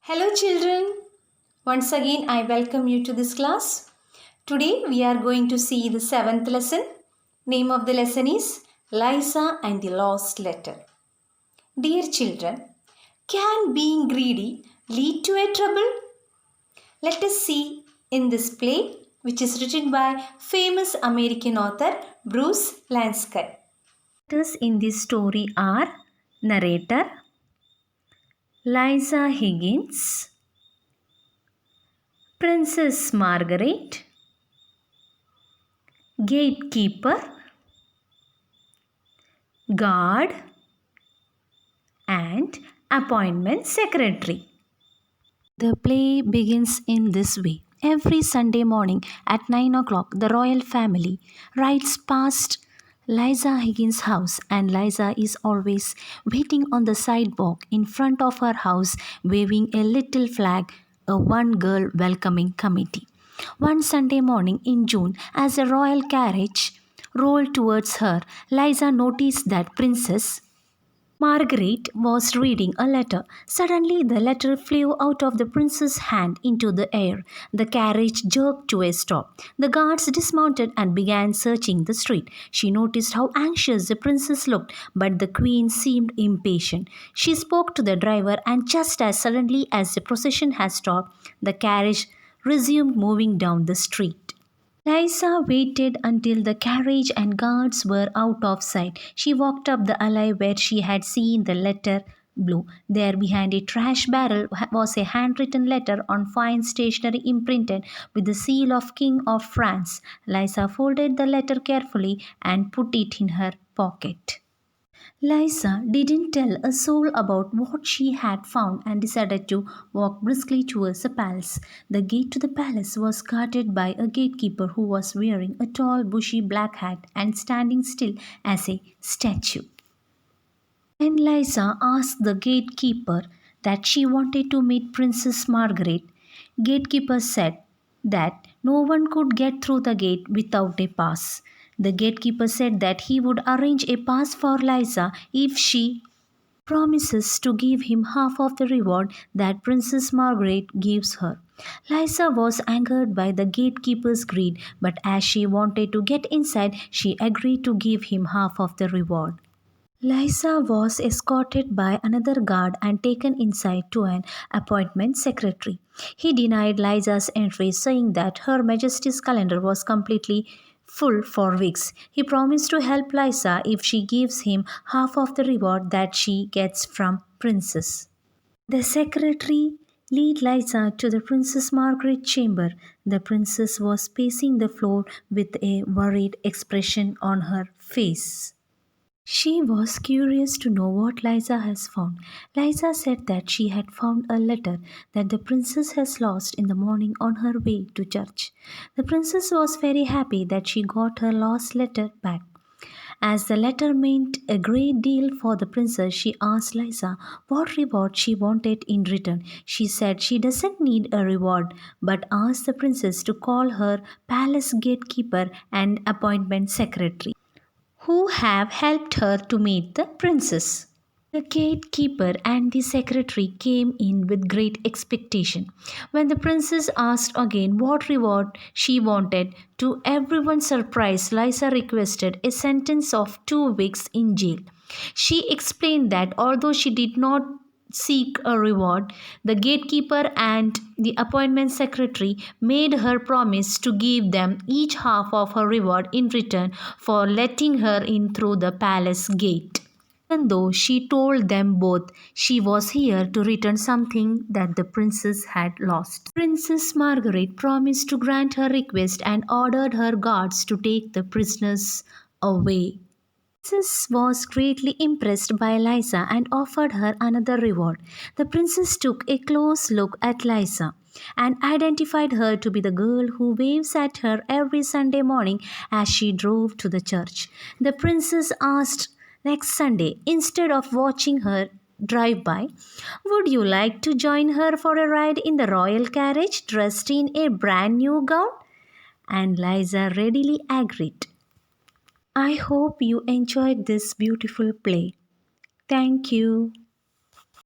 Hello children, once again I welcome you to this class. Today we are going to see the 7th lesson. Name of the lesson is Liza and the Lost Letter. Dear children, can being greedy lead to a trouble? Let us see in this play which is written by famous American author Bruce Lansky. Characters in this story are narrator Liza Higgins, Princess Margaret, gatekeeper, guard, and appointment secretary. The play begins in this way. Every Sunday morning at 9 o'clock, the royal family rides past Liza Higgins' house, and Liza is always waiting on the sidewalk in front of her house, waving a little flag, a one girl welcoming committee. One Sunday morning in June, as a royal carriage rolled towards her, Liza noticed that Princess Margaret was reading a letter. Suddenly, the letter flew out of the prince's hand into the air. The carriage jerked to a stop. The guards dismounted and began searching the street. She noticed how anxious the princess looked, but the queen seemed impatient. She spoke to the driver, and just as suddenly as the procession had stopped, the carriage resumed moving down the street. Liza waited until the carriage and guards were out of sight. She walked up the alley where she had seen the letter blue. There, behind a trash barrel, was a handwritten letter on fine stationery imprinted with the seal of King of France. Liza folded the letter carefully and put it in her pocket. Liza didn't tell a soul about what she had found and decided to walk briskly towards the palace. The gate to the palace was guarded by a gatekeeper who was wearing a tall, bushy black hat and standing still as a statue. When Liza asked the gatekeeper that she wanted to meet Princess Margaret, gatekeeper said that no one could get through the gate without a pass. The gatekeeper said that he would arrange a pass for Liza if she promises to give him half of the reward that Princess Margaret gives her. Liza was angered by the gatekeeper's greed, but as she wanted to get inside, she agreed to give him half of the reward. Liza was escorted by another guard and taken inside to an appointment secretary. He denied Liza's entry, saying that Her Majesty's calendar was completely full for weeks. He promised to help Liza if she gives him half of the reward that she gets from Princess. The secretary led Liza to the Princess Margaret chamber. The princess was pacing the floor with a worried expression on her face. She was curious to know what Liza has found. Liza said that she had found a letter that the princess has lost in the morning on her way to church. The princess was very happy that she got her lost letter back. As the letter meant a great deal for the princess, she asked Liza what reward she wanted in return. She said she doesn't need a reward, but asked the princess to call her palace gatekeeper and appointment secretary, who have helped her to meet the princess. The gatekeeper and the secretary came in with great expectation. When the princess asked again what reward she wanted, to everyone's surprise, Liza requested a sentence of 2 weeks in jail. She explained that although she did not seek a reward, the gatekeeper and the appointment secretary made her promise to give them each half of her reward in return for letting her in through the palace gate. Even though she told them both she was here to return something that the princess had lost. Princess Margaret promised to grant her request and ordered her guards to take the prisoners away. Princess was greatly impressed by Liza and offered her another reward. The princess took a close look at Liza and identified her to be the girl who waves at her every Sunday morning as she drove to the church. The princess asked next Sunday, instead of watching her drive by, would you like to join her for a ride in the royal carriage dressed in a brand new gown? And Liza readily agreed. I hope you enjoyed this beautiful play. Thank you.